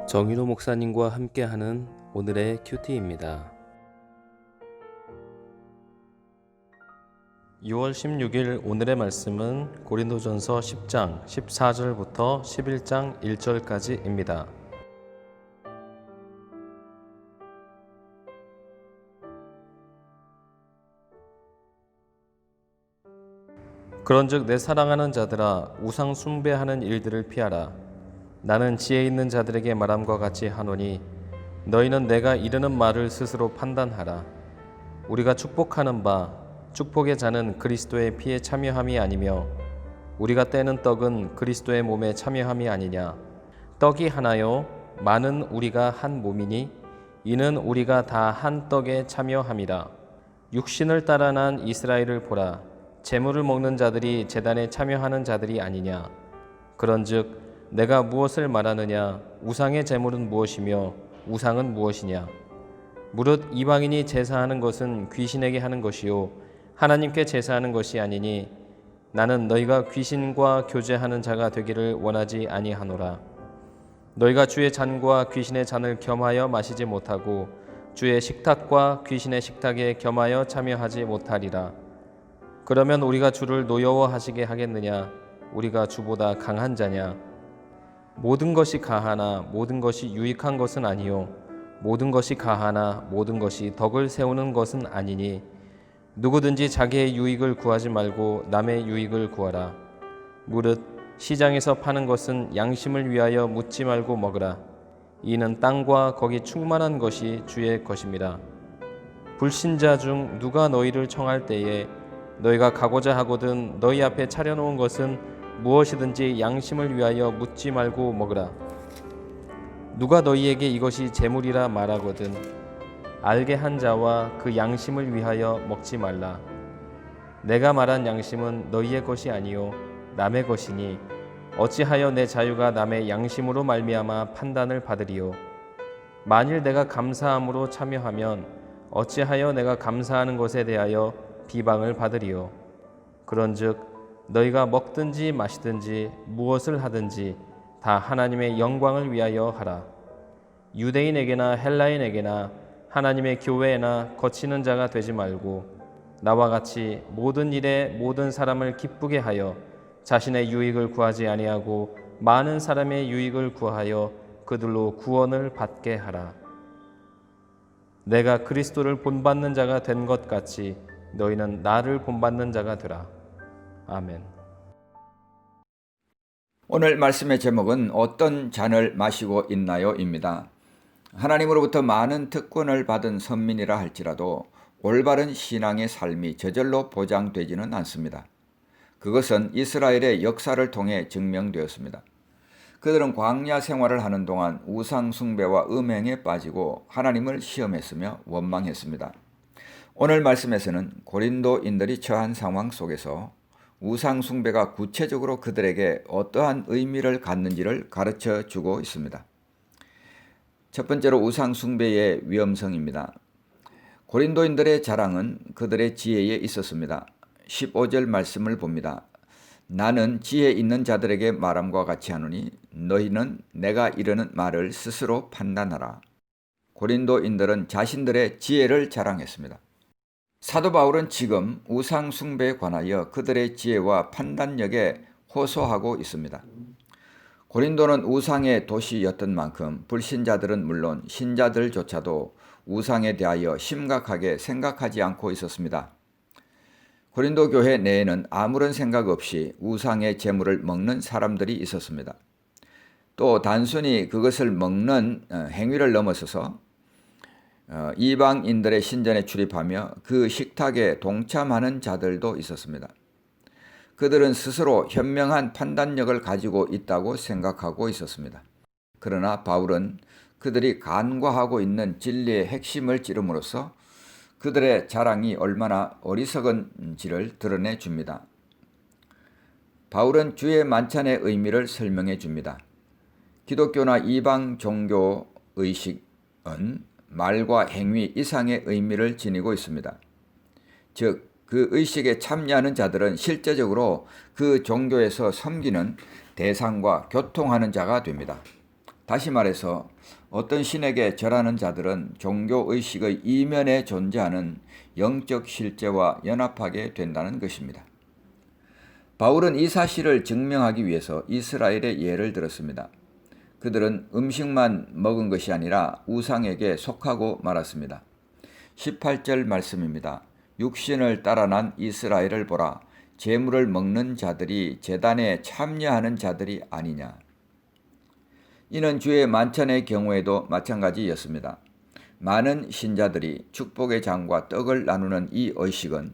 정윤호 목사님과 함께하는 오늘의 큐티입니다. 6월 16일 오늘의 말씀은 고린도전서 10장 14절부터 11장 1절까지입니다. 그런즉 내 사랑하는 자들아, 우상 숭배하는 일들을 피하라. 나는 지혜 있는 자들에게 말함과 같이 하노니 너희는 내가 이르는 말을 스스로 판단하라. 우리가 축복하는 바 축복의 자는 그리스도의 피에 참여함이 아니며 우리가 떼는 떡은 그리스도의 몸에 참여함이 아니냐. 떡이 하나요 많은 우리가 한 몸이니 이는 우리가 다 한 떡에 참여함이라. 육신을 따라 난 이스라엘을 보라. 제물을 먹는 자들이 제단에 참여하는 자들이 아니냐. 그런즉 내가 무엇을 말하느냐. 우상의 제물은 무엇이며 우상은 무엇이냐. 무릇 이방인이 제사하는 것은 귀신에게 하는 것이요 하나님께 제사하는 것이 아니니 나는 너희가 귀신과 교제하는 자가 되기를 원하지 아니하노라. 너희가 주의 잔과 귀신의 잔을 겸하여 마시지 못하고 주의 식탁과 귀신의 식탁에 겸하여 참여하지 못하리라. 그러면 우리가 주를 노여워하시게 하겠느냐. 우리가 주보다 강한 자냐. 모든 것이 가하나 모든 것이 유익한 것은 아니요 모든 것이 가하나 모든 것이 덕을 세우는 것은 아니니 누구든지 자기의 유익을 구하지 말고 남의 유익을 구하라. 무릇 시장에서 파는 것은 양심을 위하여 묻지 말고 먹으라. 이는 땅과 거기 충만한 것이 주의 것임이라. 불신자 중 누가 너희를 청할 때에 너희가 가고자 하거든 너희 앞에 차려놓은 것은 무엇이든지 양심을 위하여 묻지 말고 먹으라. 누가 너희에게 이것이 재물이라 말하거든 알게 한 자와 그 양심을 위하여 먹지 말라. 내가 말한 양심은 너희의 것이 아니요 남의 것이니 어찌하여 내 자유가 남의 양심으로 말미암아 판단을 받으리요. 만일 내가 감사함으로 참여하면 어찌하여 내가 감사하는 것에 대하여 비방을 받으리요. 그런즉 너희가 먹든지 마시든지 무엇을 하든지 다 하나님의 영광을 위하여 하라. 유대인에게나 헬라인에게나 하나님의 교회에나 거치는 자가 되지 말고 나와 같이 모든 일에 모든 사람을 기쁘게 하여 자신의 유익을 구하지 아니하고 많은 사람의 유익을 구하여 그들로 구원을 받게 하라. 내가 그리스도를 본받는 자가 된 것 같이 너희는 나를 본받는 자가 되라. 아멘. 오늘 말씀의 제목은 어떤 잔을 마시고 있나요?입니다. 하나님으로부터 많은 특권을 받은 선민이라 할지라도 올바른 신앙의 삶이 저절로 보장되지는 않습니다. 그것은 이스라엘의 역사를 통해 증명되었습니다. 그들은 광야 생활을 하는 동안 우상 숭배와 음행에 빠지고 하나님을 시험했으며 원망했습니다. 오늘 말씀에서는 고린도인들이 처한 상황 속에서 우상 숭배가 구체적으로 그들에게 어떠한 의미를 갖는지를 가르쳐 주고 있습니다. 첫 번째로 우상 숭배의 위험성입니다. 고린도인들의 자랑은 그들의 지혜에 있었습니다. 15절 말씀을 봅니다. 나는 지혜 있는 자들에게 말함과 같이 하노니 너희는 내가 이르는 말을 스스로 판단하라. 고린도인들은 자신들의 지혜를 자랑했습니다. 사도 바울은 지금 우상 숭배에 관하여 그들의 지혜와 판단력에 호소하고 있습니다. 고린도는 우상의 도시였던 만큼 불신자들은 물론 신자들조차도 우상에 대하여 심각하게 생각하지 않고 있었습니다. 고린도 교회 내에는 아무런 생각 없이 우상의 제물을 먹는 사람들이 있었습니다. 또 단순히 그것을 먹는 행위를 넘어서서 이방인들의 신전에 출입하며 그 식탁에 동참하는 자들도 있었습니다. 그들은 스스로 현명한 판단력을 가지고 있다고 생각하고 있었습니다. 그러나 바울은 그들이 간과하고 있는 진리의 핵심을 찌름으로써 그들의 자랑이 얼마나 어리석은지를 드러내 줍니다. 바울은 주의 만찬의 의미를 설명해 줍니다. 기독교나 이방 종교 의식은 말과 행위 이상의 의미를 지니고 있습니다. 즉, 그 의식에 참여하는 자들은 실제적으로 그 종교에서 섬기는 대상과 교통하는 자가 됩니다. 다시 말해서 어떤 신에게 절하는 자들은 종교의식의 이면에 존재하는 영적 실제와 연합하게 된다는 것입니다. 바울은 이 사실을 증명하기 위해서 이스라엘의 예를 들었습니다. 그들은 음식만 먹은 것이 아니라 우상에게 속하고 말았습니다. 18절 말씀입니다. 육신을 따라 난 이스라엘을 보라. 제물을 먹는 자들이 제단에 참여하는 자들이 아니냐. 이는 주의 만찬의 경우에도 마찬가지였습니다. 많은 신자들이 축복의 장과 떡을 나누는 이 의식은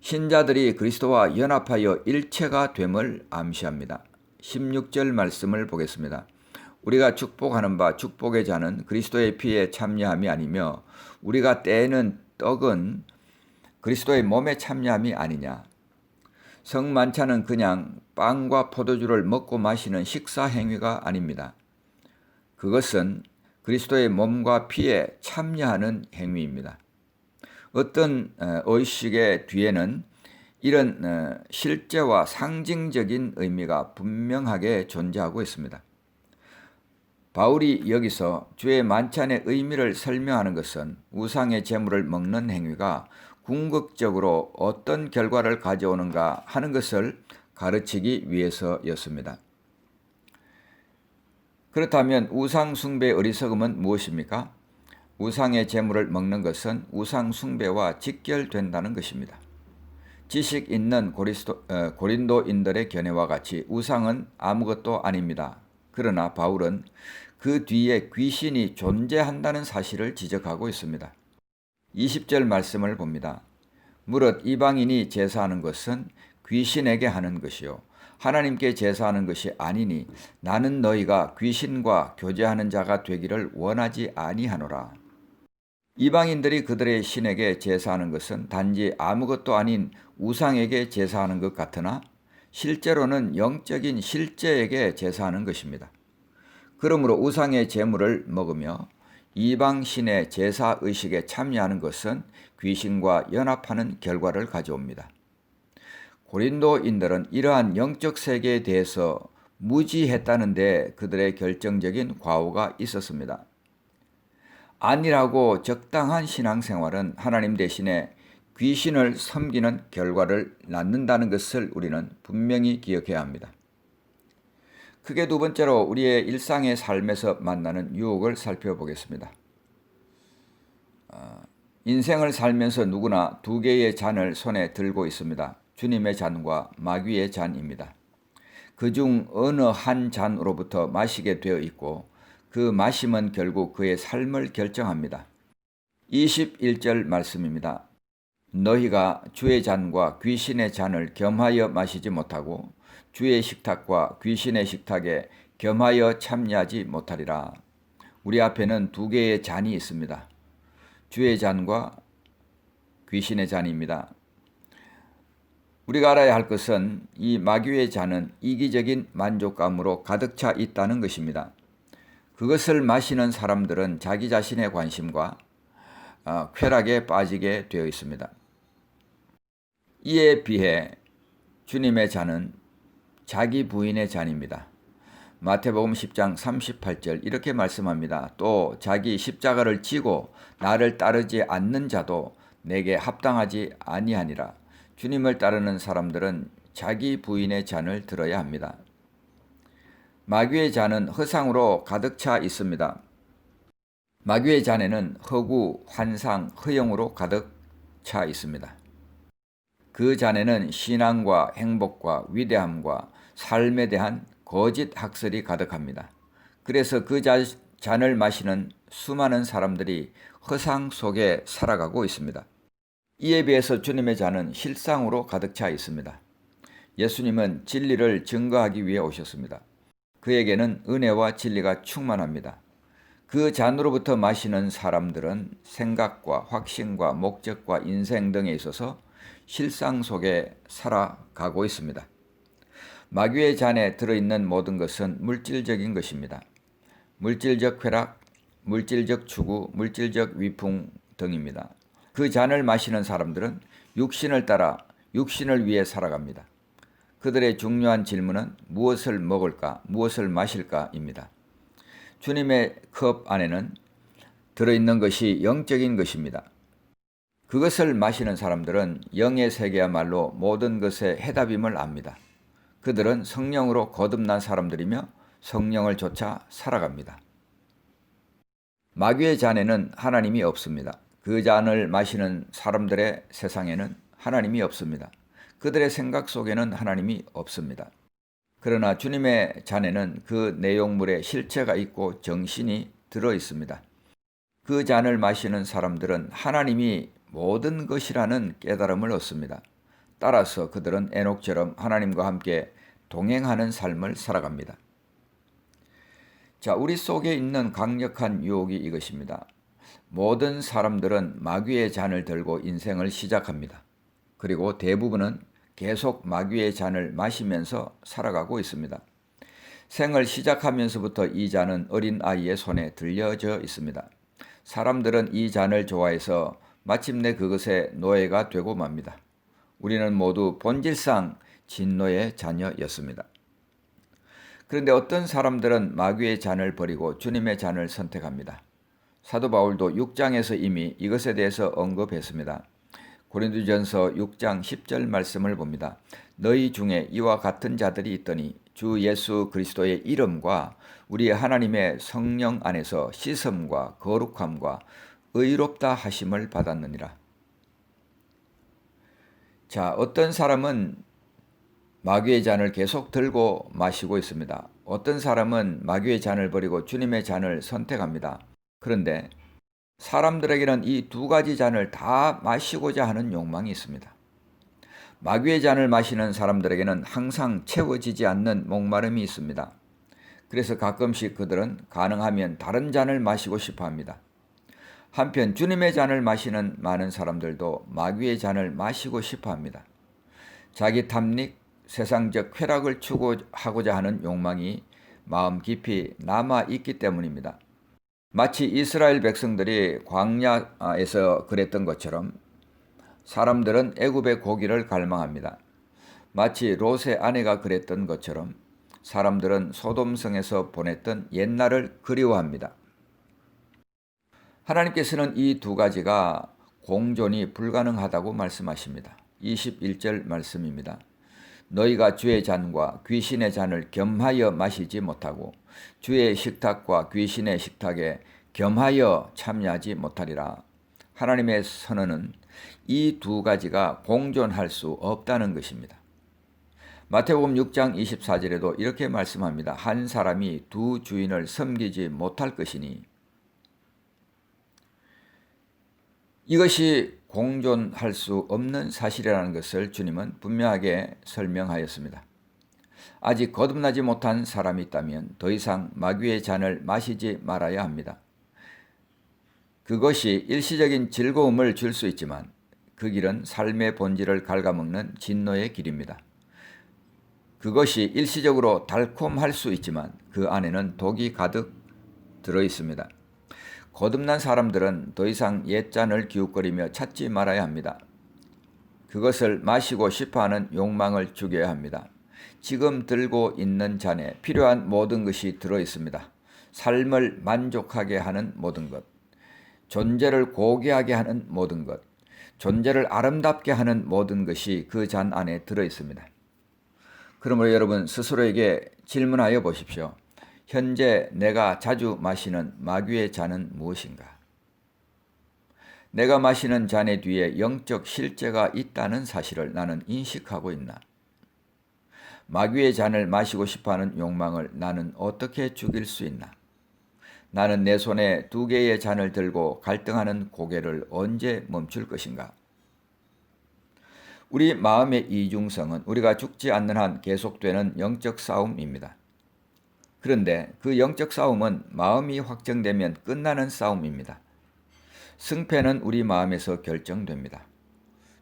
신자들이 그리스도와 연합하여 일체가 됨을 암시합니다. 16절 말씀을 보겠습니다. 우리가 축복하는 바 축복의 잔은 그리스도의 피에 참여함이 아니며 우리가 떼는 떡은 그리스도의 몸에 참여함이 아니냐. 성만찬은 그냥 빵과 포도주를 먹고 마시는 식사 행위가 아닙니다. 그것은 그리스도의 몸과 피에 참여하는 행위입니다. 어떤 의식의 뒤에는 이런 실제와 상징적인 의미가 분명하게 존재하고 있습니다. 바울이 여기서 주의 만찬의 의미를 설명하는 것은 우상의 제물을 먹는 행위가 궁극적으로 어떤 결과를 가져오는가 하는 것을 가르치기 위해서였습니다. 그렇다면 우상 숭배의 어리석음은 무엇입니까? 우상의 제물을 먹는 것은 우상 숭배와 직결된다는 것입니다. 지식 있는 고린도인들의 견해와 같이 우상은 아무것도 아닙니다. 그러나 바울은 그 뒤에 귀신이 존재한다는 사실을 지적하고 있습니다. 20절 말씀을 봅니다. 무릇 이방인이 제사하는 것은 귀신에게 하는 것이요 하나님께 제사하는 것이 아니니 나는 너희가 귀신과 교제하는 자가 되기를 원하지 아니하노라. 이방인들이 그들의 신에게 제사하는 것은 단지 아무것도 아닌 우상에게 제사하는 것 같으나 실제로는 영적인 실제에게 제사하는 것입니다. 그러므로 우상의 제물을 먹으며 이방 신의 제사 의식에 참여하는 것은 귀신과 연합하는 결과를 가져옵니다. 고린도인들은 이러한 영적 세계에 대해서 무지했다는데 그들의 결정적인 과오가 있었습니다. 안일하고 적당한 신앙생활은 하나님 대신에 귀신을 섬기는 결과를 낳는다는 것을 우리는 분명히 기억해야 합니다. 크게 두 번째로 우리의 일상의 삶에서 만나는 유혹을 살펴보겠습니다. 인생을 살면서 누구나 두 개의 잔을 손에 들고 있습니다. 주님의 잔과 마귀의 잔입니다. 그중 어느 한 잔으로부터 마시게 되어 있고 그 마심은 결국 그의 삶을 결정합니다. 21절 말씀입니다. 너희가 주의 잔과 귀신의 잔을 겸하여 마시지 못하고 주의 식탁과 귀신의 식탁에 겸하여 참여하지 못하리라. 우리 앞에는 두 개의 잔이 있습니다. 주의 잔과 귀신의 잔입니다. 우리가 알아야 할 것은 이 마귀의 잔은 이기적인 만족감으로 가득 차 있다는 것입니다. 그것을 마시는 사람들은 자기 자신의 관심과 쾌락에 빠지게 되어 있습니다. 이에 비해 주님의 잔은 자기 부인의 잔입니다. 마태복음 10장 38절 이렇게 말씀합니다. 또 자기 십자가를 지고 나를 따르지 않는 자도 내게 합당하지 아니하니라. 주님을 따르는 사람들은 자기 부인의 잔을 들어야 합니다. 마귀의 잔은 허상으로 가득 차 있습니다. 마귀의 잔에는 허구, 환상, 허영으로 가득 차 있습니다. 그 잔에는 신앙과 행복과 위대함과 삶에 대한 거짓 학설이 가득합니다. 그래서 그 잔을 마시는 수많은 사람들이 허상 속에 살아가고 있습니다. 이에 비해서 주님의 잔은 실상으로 가득 차 있습니다. 예수님은 진리를 증거하기 위해 오셨습니다. 그에게는 은혜와 진리가 충만합니다. 그 잔으로부터 마시는 사람들은 생각과 확신과 목적과 인생 등에 있어서 실상 속에 살아가고 있습니다. 마귀의 잔에 들어있는 모든 것은 물질적인 것입니다. 물질적 쾌락, 물질적 추구, 물질적 위풍 등입니다. 그 잔을 마시는 사람들은 육신을 따라 육신을 위해 살아갑니다. 그들의 중요한 질문은 무엇을 먹을까, 무엇을 마실까입니다. 주님의 컵 안에는 들어있는 것이 영적인 것입니다. 그것을 마시는 사람들은 영의 세계야말로 모든 것의 해답임을 압니다. 그들은 성령으로 거듭난 사람들이며 성령을 쫓아 살아갑니다. 마귀의 잔에는 하나님이 없습니다. 그 잔을 마시는 사람들의 세상에는 하나님이 없습니다. 그들의 생각 속에는 하나님이 없습니다. 그러나 주님의 잔에는 그 내용물에 실체가 있고 정신이 들어 있습니다. 그 잔을 마시는 사람들은 하나님이 모든 것이라는 깨달음을 얻습니다. 따라서 그들은 에녹처럼 하나님과 함께 동행하는 삶을 살아갑니다. 자, 우리 속에 있는 강력한 유혹이 이것입니다. 모든 사람들은 마귀의 잔을 들고 인생을 시작합니다. 그리고 대부분은 계속 마귀의 잔을 마시면서 살아가고 있습니다. 생을 시작하면서부터 이 잔은 어린 아이의 손에 들려져 있습니다. 사람들은 이 잔을 좋아해서 마침내 그것의 노예가 되고 맙니다. 우리는 모두 본질상 진노의 자녀였습니다. 그런데 어떤 사람들은 마귀의 잔을 버리고 주님의 잔을 선택합니다. 사도 바울도 6장에서 이미 이것에 대해서 언급했습니다. 고린도전서 6장 10절 말씀을 봅니다. 너희 중에 이와 같은 자들이 있더니 주 예수 그리스도의 이름과 우리 하나님의 성령 안에서 씻음과 거룩함과 의롭다 하심을 받았느니라. 자, 어떤 사람은 마귀의 잔을 계속 들고 마시고 있습니다. 어떤 사람은 마귀의 잔을 버리고 주님의 잔을 선택합니다. 그런데 사람들에게는 이 두 가지 잔을 다 마시고자 하는 욕망이 있습니다. 마귀의 잔을 마시는 사람들에게는 항상 채워지지 않는 목마름이 있습니다. 그래서 가끔씩 그들은 가능하면 다른 잔을 마시고 싶어 합니다. 한편 주님의 잔을 마시는 많은 사람들도 마귀의 잔을 마시고 싶어 합니다. 자기 탐닉, 세상적 쾌락을 추구하고자 하는 욕망이 마음 깊이 남아 있기 때문입니다. 마치 이스라엘 백성들이 광야에서 그랬던 것처럼 사람들은 애굽의 고기를 갈망합니다. 마치 롯의 아내가 그랬던 것처럼 사람들은 소돔성에서 보냈던 옛날을 그리워합니다. 하나님께서는 이 두 가지가 공존이 불가능하다고 말씀하십니다. 21절 말씀입니다. 너희가 주의 잔과 귀신의 잔을 겸하여 마시지 못하고 주의 식탁과 귀신의 식탁에 겸하여 참여하지 못하리라. 하나님의 선언은 이 두 가지가 공존할 수 없다는 것입니다. 마태복음 6장 24절에도 이렇게 말씀합니다. 한 사람이 두 주인을 섬기지 못할 것이니 이것이 공존할 수 없는 사실이라는 것을 주님은 분명하게 설명하였습니다. 아직 거듭나지 못한 사람이 있다면 더 이상 마귀의 잔을 마시지 말아야 합니다. 그것이 일시적인 즐거움을 줄 수 있지만 그 길은 삶의 본질을 갉아먹는 진노의 길입니다. 그것이 일시적으로 달콤할 수 있지만 그 안에는 독이 가득 들어 있습니다. 거듭난 사람들은 더 이상 옛잔을 기웃거리며 찾지 말아야 합니다. 그것을 마시고 싶어하는 욕망을 죽여야 합니다. 지금 들고 있는 잔에 필요한 모든 것이 들어 있습니다. 삶을 만족하게 하는 모든 것, 존재를 고귀하게 하는 모든 것, 존재를 아름답게 하는 모든 것이 그 잔 안에 들어 있습니다. 그러므로 여러분 스스로에게 질문하여 보십시오. 현재 내가 자주 마시는 마귀의 잔은 무엇인가? 내가 마시는 잔의 뒤에 영적 실제가 있다는 사실을 나는 인식하고 있나? 마귀의 잔을 마시고 싶어하는 욕망을 나는 어떻게 죽일 수 있나? 나는 내 손에 두 개의 잔을 들고 갈등하는 고개를 언제 멈출 것인가? 우리 마음의 이중성은 우리가 죽지 않는 한 계속되는 영적 싸움입니다. 그런데 그 영적 싸움은 마음이 확정되면 끝나는 싸움입니다. 승패는 우리 마음에서 결정됩니다.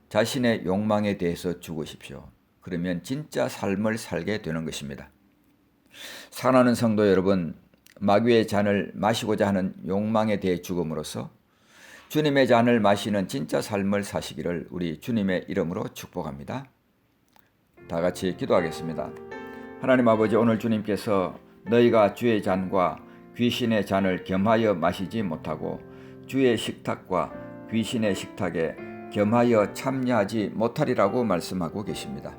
자신의 욕망에 대해서 죽으십시오. 그러면 진짜 삶을 살게 되는 것입니다. 사랑하는 성도 여러분, 마귀의 잔을 마시고자 하는 욕망에 대해 죽음으로써 주님의 잔을 마시는 진짜 삶을 사시기를 우리 주님의 이름으로 축복합니다. 다 같이 기도하겠습니다. 하나님 아버지, 오늘 주님께서 너희가 주의 잔과 귀신의 잔을 겸하여 마시지 못하고 주의 식탁과 귀신의 식탁에 겸하여 참여하지 못하리라고 말씀하고 계십니다.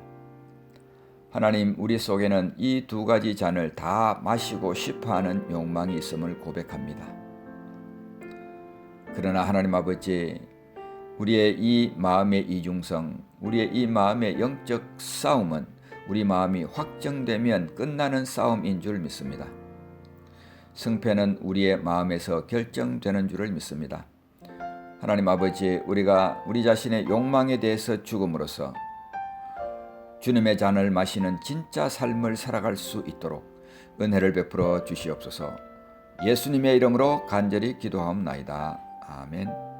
하나님, 우리 속에는 이 두 가지 잔을 다 마시고 싶어하는 욕망이 있음을 고백합니다. 그러나 하나님 아버지, 우리의 이 마음의 이중성, 우리의 이 마음의 영적 싸움은 우리 마음이 확정되면 끝나는 싸움인 줄 믿습니다. 승패는 우리의 마음에서 결정되는 줄을 믿습니다. 하나님 아버지, 우리가 우리 자신의 욕망에 대해서 죽음으로써 주님의 잔을 마시는 진짜 삶을 살아갈 수 있도록 은혜를 베풀어 주시옵소서. 예수님의 이름으로 간절히 기도하옵나이다. 아멘.